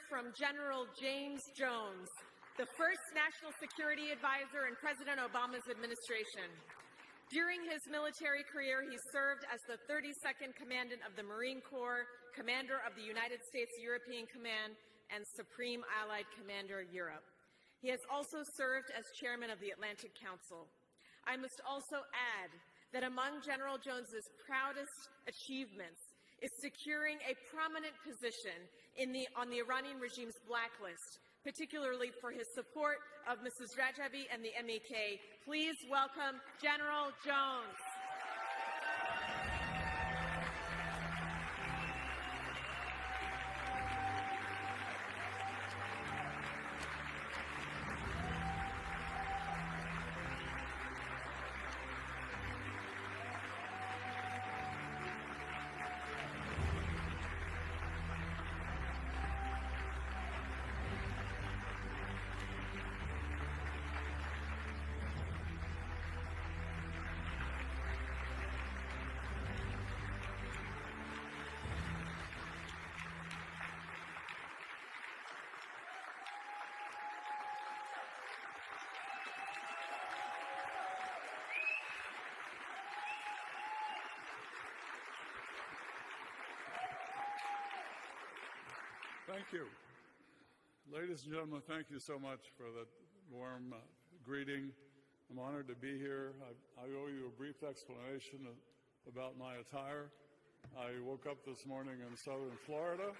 from General James Jones, the first National Security Advisor in President Obama's administration. During his military career, he served as the 32nd Commandant of the Marine Corps, Commander of the United States European Command, and Supreme Allied Commander Europe. He has also served as Chairman of the Atlantic Council. I must also add that among General Jones's proudest achievements is securing a prominent position on the Iranian regime's blacklist, particularly for his support of Mrs. Rajabi and the MEK. Please welcome General Jones. Thank you. Ladies and gentlemen, thank you so much for that warm greeting. I'm honored to be here. I owe you a brief explanation about my attire. I woke up this morning in southern Florida.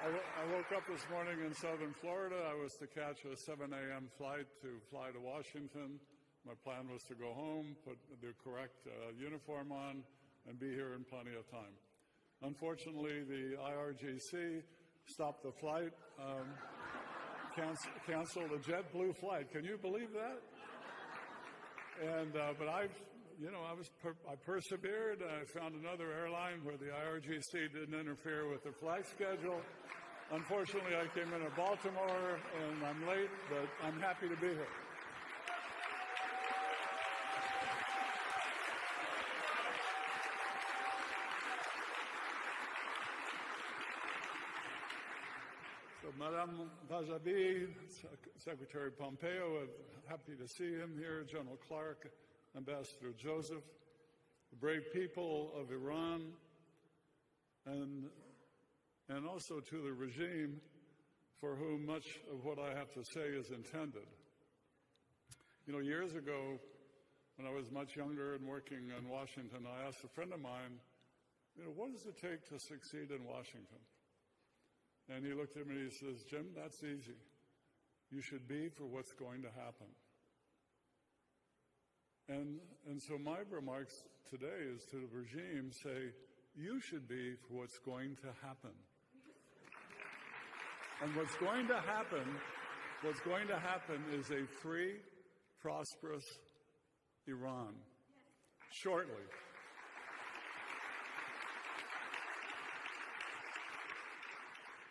I woke up this morning in southern Florida. I was to catch a 7 a.m. flight to fly to Washington. My plan was to go home, put the correct uniform on, and be here in plenty of time. Unfortunately, the IRGC stopped the flight, canceled a JetBlue flight. Can you believe that? And but I persevered. I found another airline where the IRGC didn't interfere with the flight schedule. Unfortunately, I came into Baltimore and I'm late, but I'm happy to be here. Madame Rajabi, Secretary Pompeo, happy to see him here, General Clark, Ambassador Joseph, the brave people of Iran, and also to the regime for whom much of what I have to say is intended. You know, years ago, when I was much younger and working in Washington, I asked a friend of mine, what does it take to succeed in Washington? And he looked at me and he says, Jim, that's easy. You should be for what's going to happen. And so my remarks today is to the regime, say, you should be for what's going to happen. And what's going to happen is a free, prosperous Iran, shortly.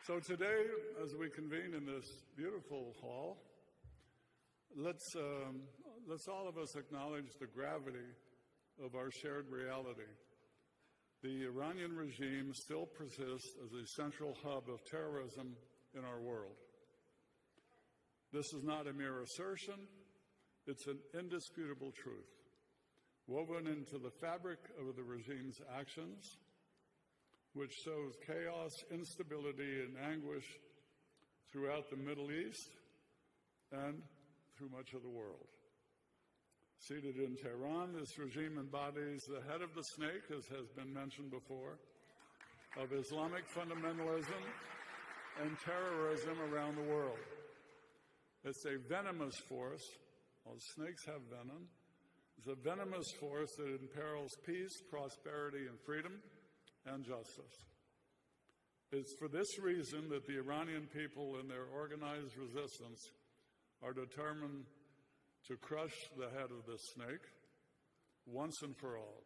So today, as we convene in this beautiful hall, let's all of us acknowledge the gravity of our shared reality. The Iranian regime still persists as a central hub of terrorism in our world. This is not a mere assertion, it's an indisputable truth, woven into the fabric of the regime's actions, which sows chaos, instability, and anguish throughout the Middle East and through much of the world. Seated in Tehran, this regime embodies the head of the snake, as has been mentioned before, of Islamic fundamentalism and terrorism around the world. It's a venomous force. Well, snakes have venom. It's a venomous force that imperils peace, prosperity, and freedom, and justice. It's for this reason that the Iranian people and their organized resistance are determined to crush the head of this snake once and for all.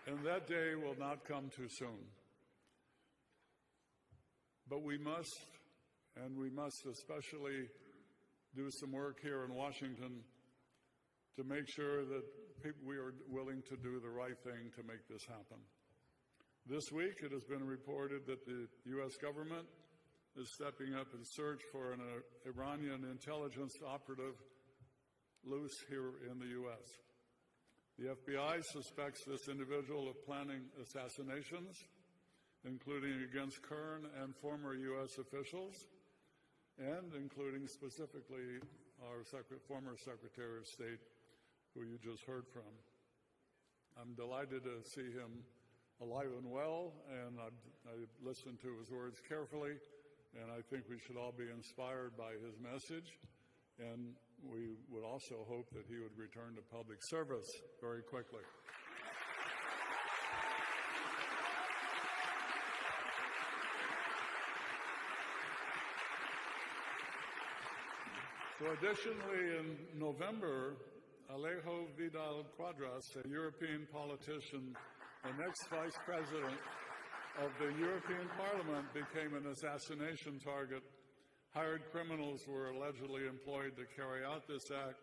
And that day will not come too soon. But we must especially do some work here in Washington to make sure that we are willing to do the right thing to make this happen. This week, it has been reported that the U.S. government is stepping up in search for an Iranian intelligence operative loose here in the U.S. The FBI suspects this individual of planning assassinations, including against current and former U.S. officials, and including specifically our former Secretary of State, who you just heard from. I'm delighted to see him alive and well, and I listened to his words carefully, and I think we should all be inspired by his message, and we would also hope that he would return to public service very quickly. So additionally, in November, Alejo Vidal-Quadras, a European politician and ex-vice president of the European Parliament, became an assassination target. Hired criminals were allegedly employed to carry out this act,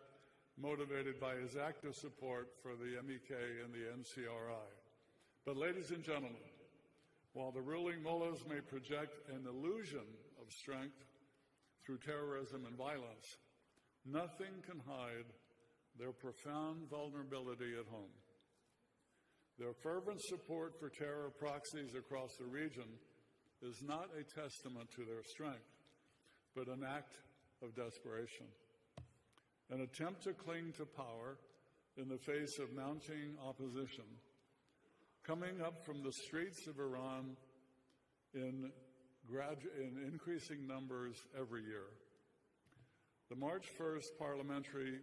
motivated by his active support for the MEK and the NCRI. But ladies and gentlemen, while the ruling mullahs may project an illusion of strength through terrorism and violence, nothing can hide their profound vulnerability at home. Their fervent support for terror proxies across the region is not a testament to their strength, but an act of desperation, an attempt to cling to power in the face of mounting opposition, coming up from the streets of Iran in increasing numbers every year. The March 1st parliamentary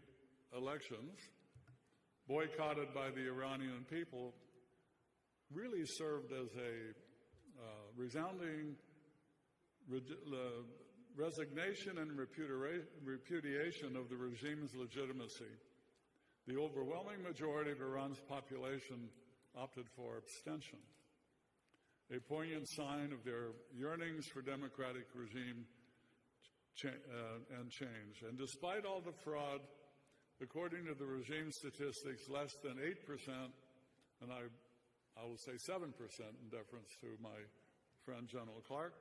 elections, boycotted by the Iranian people, really served as a resounding resignation and repudiation of the regime's legitimacy. The overwhelming majority of Iran's population opted for abstention, a poignant sign of their yearnings for democratic regime and change. And despite all the fraud, according to the regime statistics, less than 8%, and I will say 7% in deference to my friend General Clark,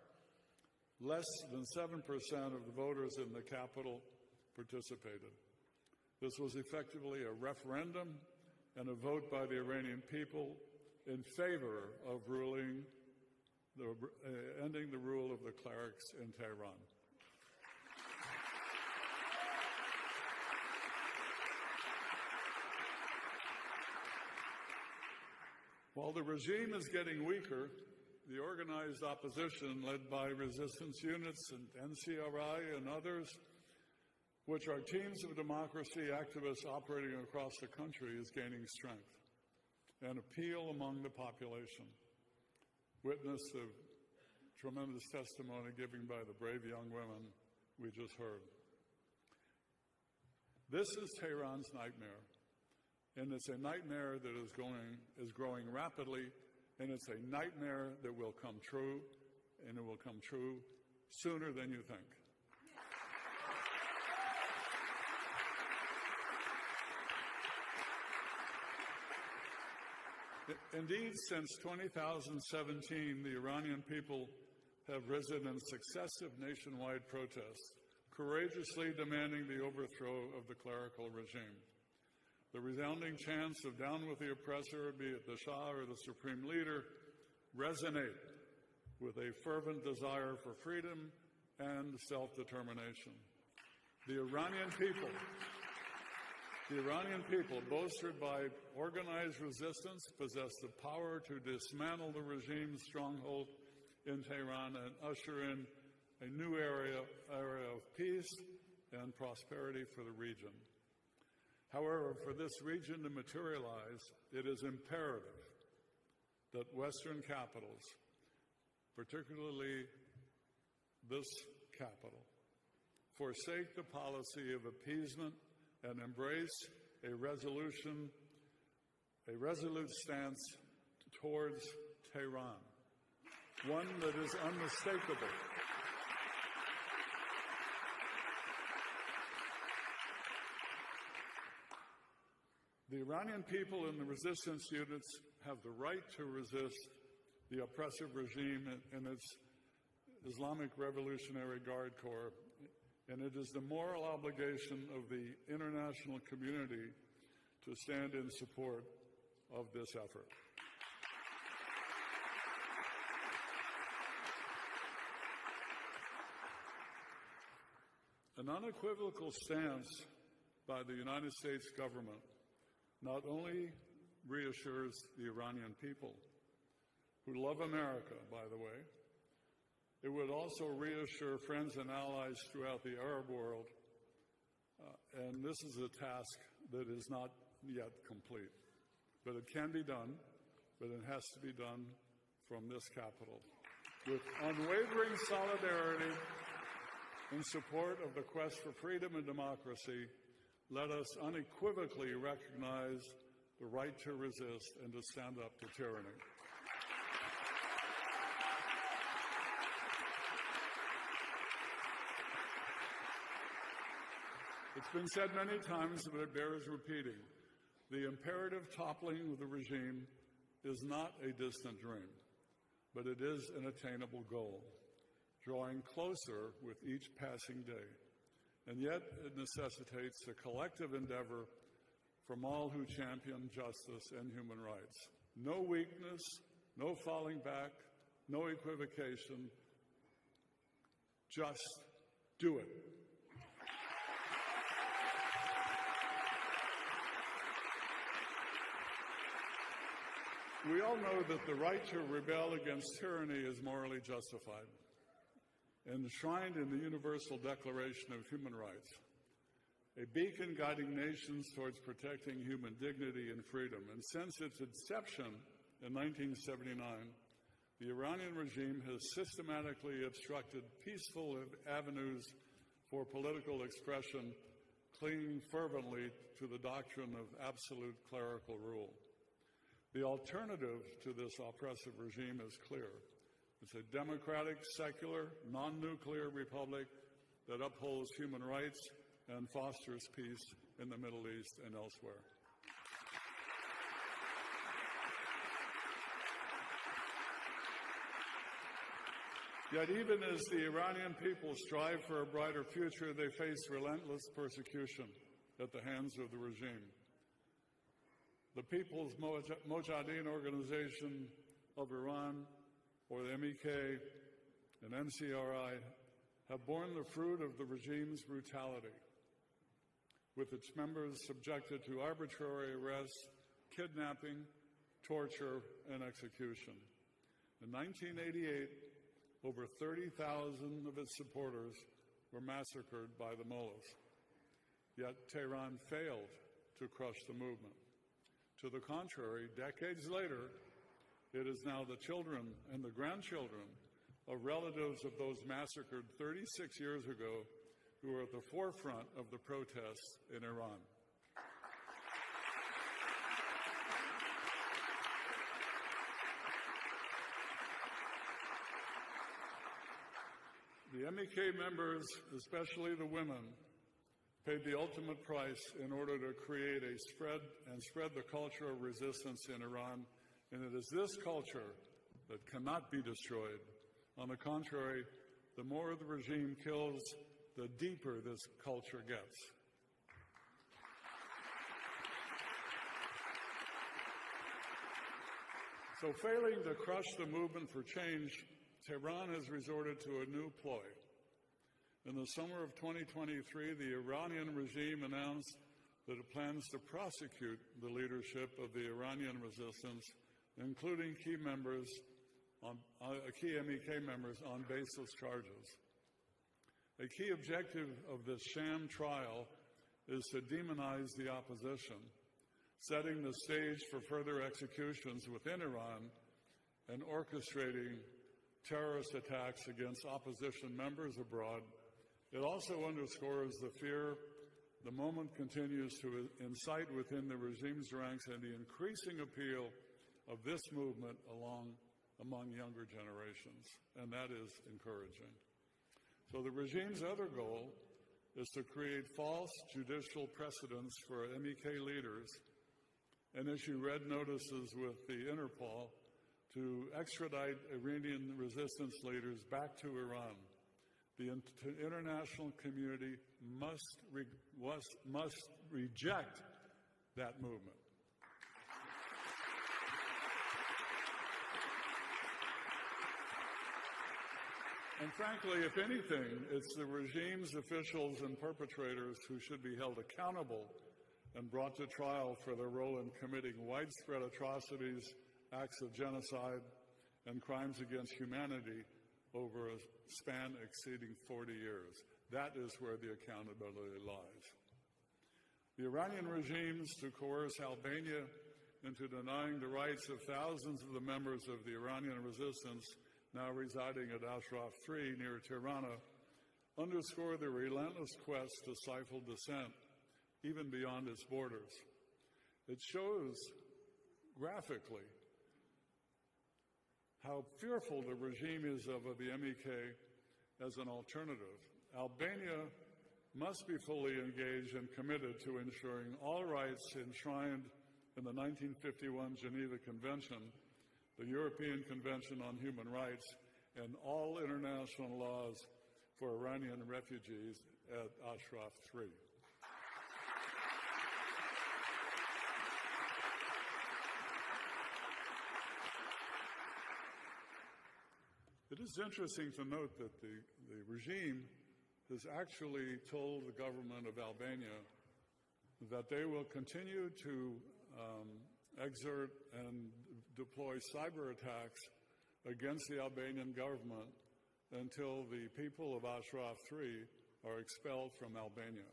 less than 7% of the voters in the capital participated. This was effectively a referendum and a vote by the Iranian people in favor of ending the rule of the clerics in Tehran. While the regime is getting weaker, the organized opposition, led by resistance units and NCRI and others, which are teams of democracy activists operating across the country, is gaining strength and appeal among the population. Witness the tremendous testimony given by the brave young women we just heard. This is Tehran's nightmare. And it's a nightmare that is growing rapidly, and it's a nightmare that will come true, and it will come true sooner than you think. Indeed, since 2017, the Iranian people have risen in successive nationwide protests, courageously demanding the overthrow of the clerical regime. The resounding chants of "down with the oppressor," be it the Shah or the supreme leader, resonate with a fervent desire for freedom and self-determination. The Iranian people, bolstered by organized resistance, possess the power to dismantle the regime's stronghold in Tehran and usher in a new era of peace and prosperity for the region. However, for this region to materialize, it is imperative that Western capitals, particularly this capital, forsake the policy of appeasement and embrace a resolute stance towards Tehran, one that is unmistakable. The Iranian people and the resistance units have the right to resist the oppressive regime and its Islamic Revolutionary Guard Corps, and it is the moral obligation of the international community to stand in support of this effort. An unequivocal stance by the United States government not only reassures the Iranian people, who love America, by the way, it would also reassure friends and allies throughout the Arab world, and this is a task that is not yet complete. But it can be done, but it has to be done from this Capitol. With unwavering solidarity in support of the quest for freedom and democracy, let us unequivocally recognize the right to resist and to stand up to tyranny. It's been said many times, but it bears repeating. The imperative toppling of the regime is not a distant dream, but it is an attainable goal, drawing closer with each passing day. And yet it necessitates a collective endeavor from all who champion justice and human rights. No weakness, no falling back, no equivocation. Just do it. We all know that the right to rebel against tyranny is morally justified, enshrined in the Universal Declaration of Human Rights, a beacon guiding nations towards protecting human dignity and freedom. And since its inception in 1979, the Iranian regime has systematically obstructed peaceful avenues for political expression, clinging fervently to the doctrine of absolute clerical rule. The alternative to this oppressive regime is clear. It's a democratic, secular, non-nuclear republic that upholds human rights and fosters peace in the Middle East and elsewhere. Yet even as the Iranian people strive for a brighter future, they face relentless persecution at the hands of the regime. The People's Mojahedin Organization of Iran, or the MEK and NCRI, have borne the fruit of the regime's brutality, with its members subjected to arbitrary arrests, kidnapping, torture, and execution. In 1988, over 30,000 of its supporters were massacred by the mullahs. Yet Tehran failed to crush the movement. To the contrary, decades later, it is now the children and the grandchildren of relatives of those massacred 36 years ago who are at the forefront of the protests in Iran. The MEK members, especially the women, paid the ultimate price in order to create spread the culture of resistance in Iran, and it is this culture that cannot be destroyed. On the contrary, the more the regime kills, the deeper this culture gets. So, failing to crush the movement for change, Tehran has resorted to a new ploy. In the summer of 2023, the Iranian regime announced that it plans to prosecute the leadership of the Iranian resistance, including key MEK members, on baseless charges. A key objective of this sham trial is to demonize the opposition, setting the stage for further executions within Iran and orchestrating terrorist attacks against opposition members abroad. It also underscores the fear the moment continues to incite within the regime's ranks and the increasing appeal of this movement among younger generations, and that is encouraging. So the regime's other goal is to create false judicial precedents for MEK leaders and issue red notices with the Interpol to extradite Iranian resistance leaders back to Iran. The international community must reject that movement. And frankly, if anything, it's the regime's officials and perpetrators who should be held accountable and brought to trial for their role in committing widespread atrocities, acts of genocide, and crimes against humanity over a span exceeding 40 years. That is where the accountability lies. The Iranian regimes to coerce Albania into denying the rights of thousands of the members of the Iranian resistance now residing at Ashraf III near Tirana underscore the relentless quest to stifle dissent even beyond its borders. It shows graphically how fearful the regime is of the MEK as an alternative. Albania must be fully engaged and committed to ensuring all rights enshrined in the 1951 Geneva Convention, the European Convention on Human Rights, and all international laws for Iranian refugees at Ashraf III. It is interesting to note that the regime has actually told the government of Albania that they will continue to exert and deploy cyber attacks against the Albanian government until the people of Ashraf III are expelled from Albania.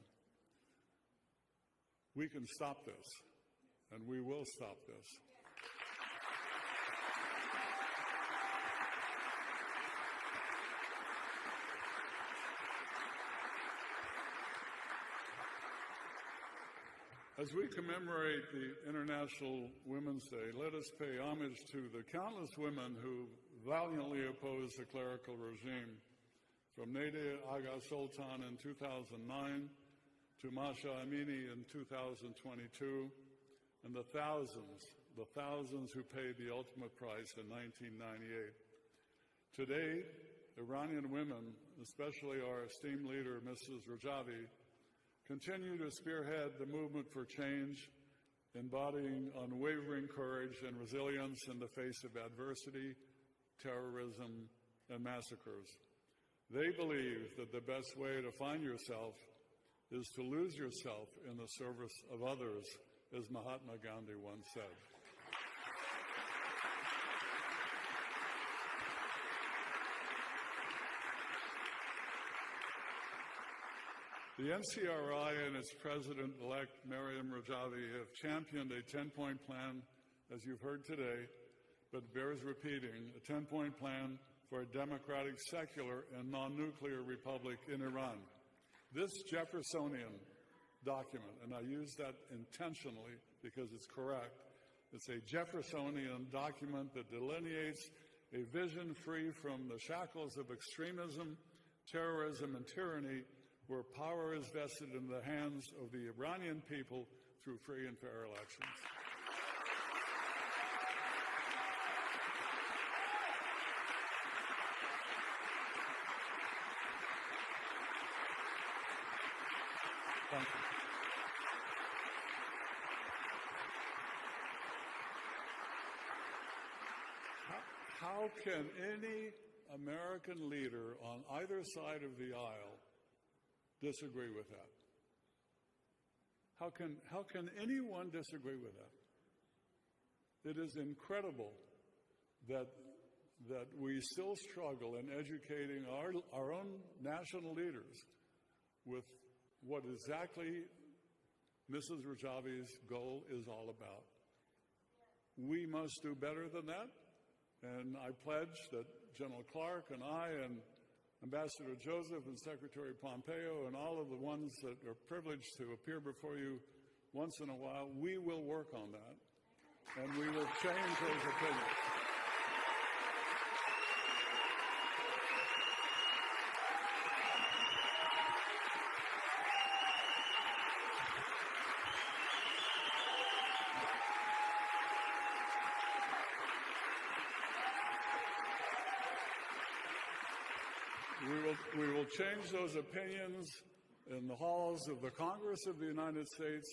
We can stop this, and we will stop this. As we commemorate the International Women's Day, let us pay homage to the countless women who valiantly opposed the clerical regime, from Nadia Aga Sultan in 2009 to Masha Amini in 2022, and the thousands who paid the ultimate price in 1998. Today, Iranian women, especially our esteemed leader, Mrs. Rajavi, continue to spearhead the movement for change, embodying unwavering courage and resilience in the face of adversity, terrorism, and massacres. They believe that the best way to find yourself is to lose yourself in the service of others, as Mahatma Gandhi once said. The NCRI and its president-elect, Maryam Rajavi, have championed a 10-point plan, as you've heard today, but bears repeating, a 10-point plan for a democratic, secular, and non-nuclear republic in Iran. This Jeffersonian document, and I use that intentionally because it's correct, it's a Jeffersonian document that delineates a vision free from the shackles of extremism, terrorism, and tyranny, where power is vested in the hands of the Iranian people through free and fair elections. Thank you. How can any American leader on either side of the aisle disagree with that? How can anyone disagree with that? It is incredible that we still struggle in educating our own national leaders with what exactly Mrs. Rajavi's goal is all about. We must do better than that, and I pledge that General Clark and I and Ambassador Joseph and Secretary Pompeo and all of the ones that are privileged to appear before you once in a while, we will work on that, and we will change those opinions. we will change those opinions in the halls of the Congress of the United States,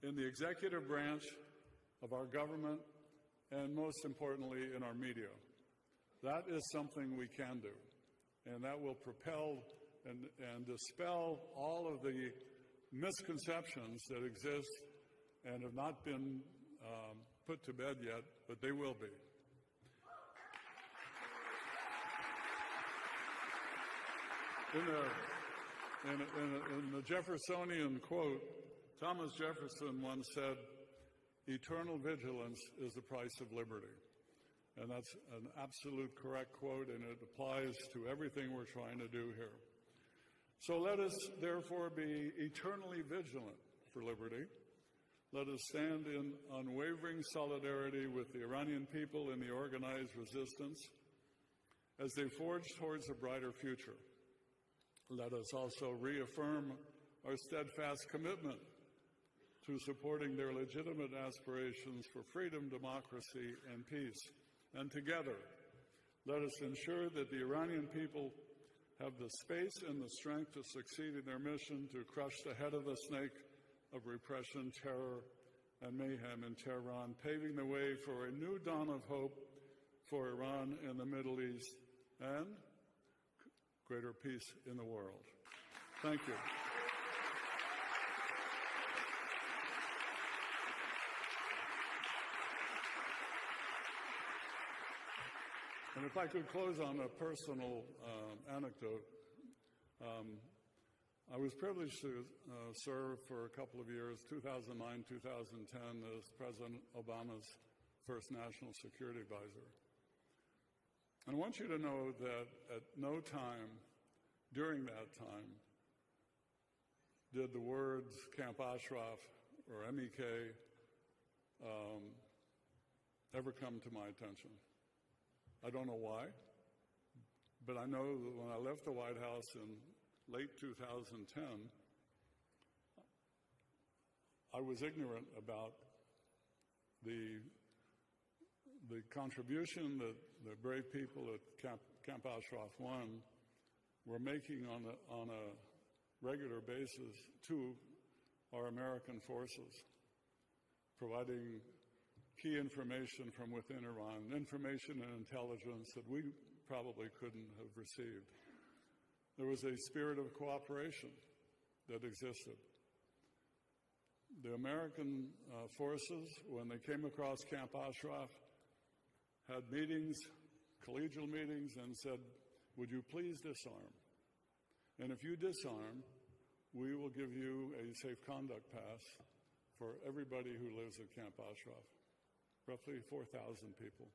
in the executive branch of our government, and most importantly, in our media. That is something we can do, and that will propel and dispel all of the misconceptions that exist and have not been put to bed yet, but they will be. In the Jeffersonian quote, Thomas Jefferson once said, "Eternal vigilance is the price of liberty." And that's an absolute correct quote, and it applies to everything we're trying to do here. So let us therefore be eternally vigilant for liberty. Let us stand in unwavering solidarity with the Iranian people in the organized resistance as they forge towards a brighter future. Let us also reaffirm our steadfast commitment to supporting their legitimate aspirations for freedom, democracy, and peace. And together, let us ensure that the Iranian people have the space and the strength to succeed in their mission to crush the head of the snake of repression, terror, and mayhem in Tehran, paving the way for a new dawn of hope for Iran and the Middle East and greater peace in the world. Thank you. And if I could close on a personal anecdote, I was privileged to serve for a couple of years, 2009, 2010, as President Obama's first national security advisor. And I want you to know that at no time during that time did the words Camp Ashraf or MEK ever come to my attention. I don't know why, but I know that when I left the White House in late 2010, I was ignorant about the contribution that the brave people at Camp Ashraf 1 were making on a regular basis to our American forces, providing key information from within Iran, information and intelligence that we probably couldn't have received. There was a spirit of cooperation that existed. The American forces, when they came across Camp Ashraf, had meetings, collegial meetings, and said, "Would you please disarm? And if you disarm, we will give you a safe conduct pass for everybody who lives at Camp Ashraf." Roughly 4,000 people.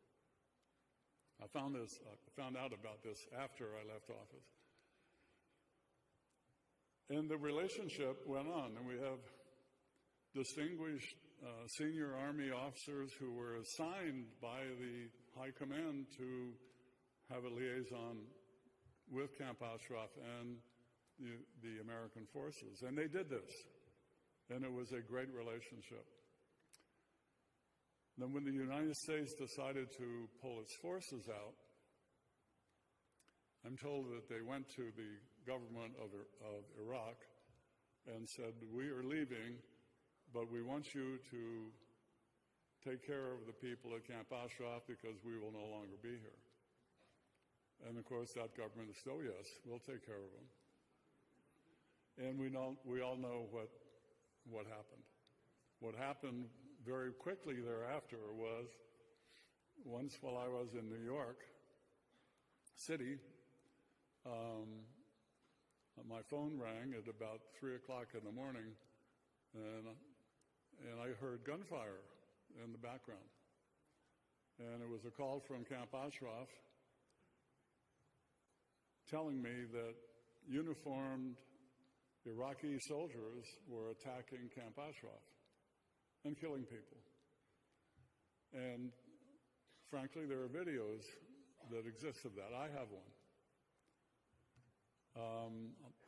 I found out about this after I left office. And the relationship went on, and we have distinguished senior Army officers who were assigned by the High Command to have a liaison with Camp Ashraf and the American forces. And they did this, and it was a great relationship. Then when the United States decided to pull its forces out, I'm told that they went to the government of Iraq and said, "We are leaving, but we want you to take care of the people at Camp Ashraf because we will no longer be here." And of course, that government said, "Oh yes, we'll take care of them." And we all know what happened. What happened very quickly thereafter was, once while I was in New York City, my phone rang at about 3 o'clock in the morning, and I heard gunfire in the background. And it was a call from Camp Ashraf telling me that uniformed Iraqi soldiers were attacking Camp Ashraf and killing people. And frankly, there are videos that exist of that. I have one.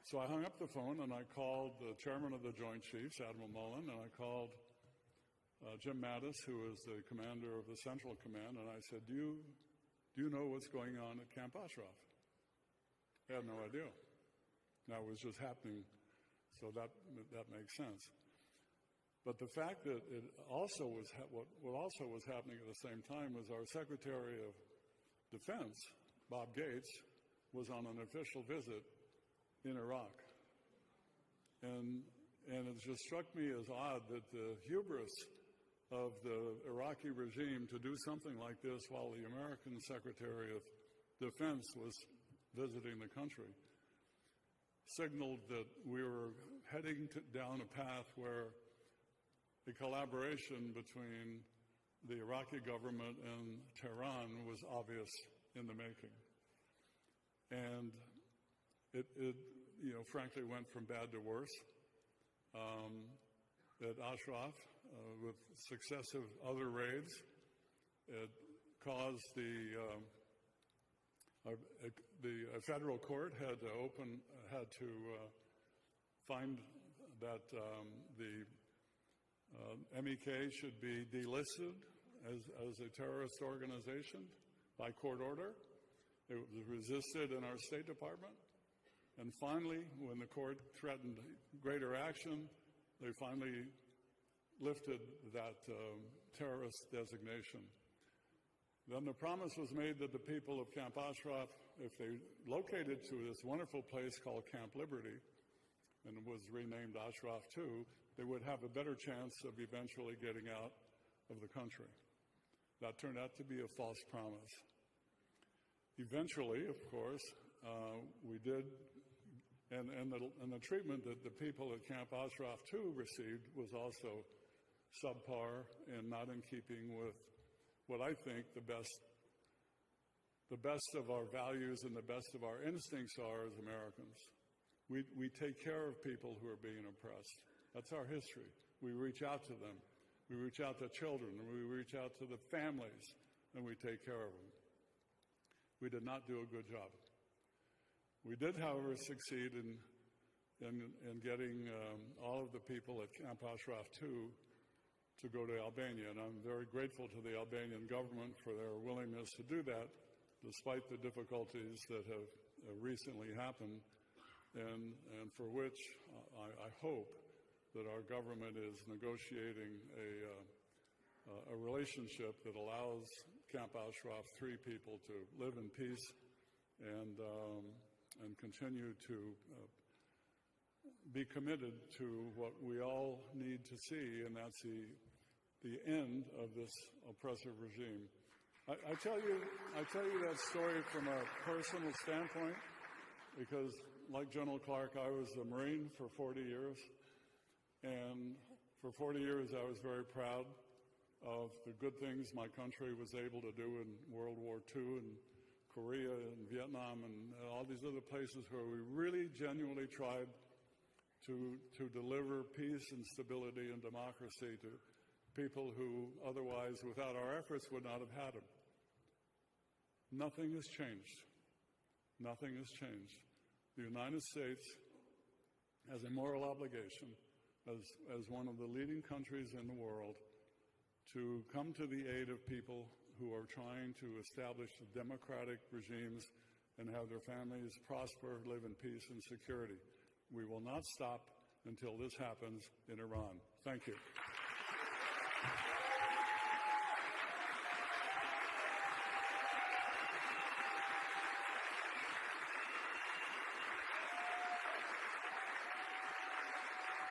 So I hung up the phone and I called the chairman of the Joint Chiefs, Admiral Mullen, and I called Jim Mattis, who is the commander of the Central Command, and I said, do you know what's going on at Camp Ashraf? I had no idea. That was just happening, so that makes sense. But the fact that it also was what also was happening at the same time was our Secretary of Defense, Bob Gates, was on an official visit in Iraq. And it just struck me as odd that the hubris of the Iraqi regime to do something like this while the American Secretary of Defense was visiting the country signaled that we were heading down a path where the collaboration between the Iraqi government and Tehran was obvious in the making. And it frankly went from bad to worse. At Ashraf, with successive other raids, it caused the federal court had to find that the MEK should be delisted as a terrorist organization by court order. It was resisted in our State Department. And finally, when the court threatened greater action, they finally lifted that terrorist designation. Then the promise was made that the people of Camp Ashraf, if they located to this wonderful place called Camp Liberty, and it was renamed Ashraf II, they would have a better chance of eventually getting out of the country. That turned out to be a false promise. Eventually, of course, we did, and the treatment that the people at Camp Ashraf II received was also subpar and not in keeping with what I think the best of our values and the best of our instincts are as Americans. We take care of people who are being oppressed. That's our history. We reach out to them. We reach out to children, and we reach out to the families, and we take care of them. We did not do a good job. We did, however, succeed in getting all of the people at Camp Ashraf II to go to Albania, and I'm very grateful to the Albanian government for their willingness to do that, despite the difficulties that have recently happened, and for which I hope that our government is negotiating a relationship that allows Camp Ashraf III people to live in peace and continue to be committed to what we all need to see, and that's the end of this oppressive regime. I tell you that story from a personal standpoint because, like General Clark, I was a Marine for 40 years, and for 40 years I was very proud of the good things my country was able to do in World War II and Korea and Vietnam and all these other places where we really genuinely tried to deliver peace and stability and democracy to people who otherwise, without our efforts, would not have had them. Nothing has changed. Nothing has changed. The United States has a moral obligation as one of the leading countries in the world to come to the aid of people who are trying to establish democratic regimes and have their families prosper, live in peace and security. We will not stop until this happens in Iran. Thank you.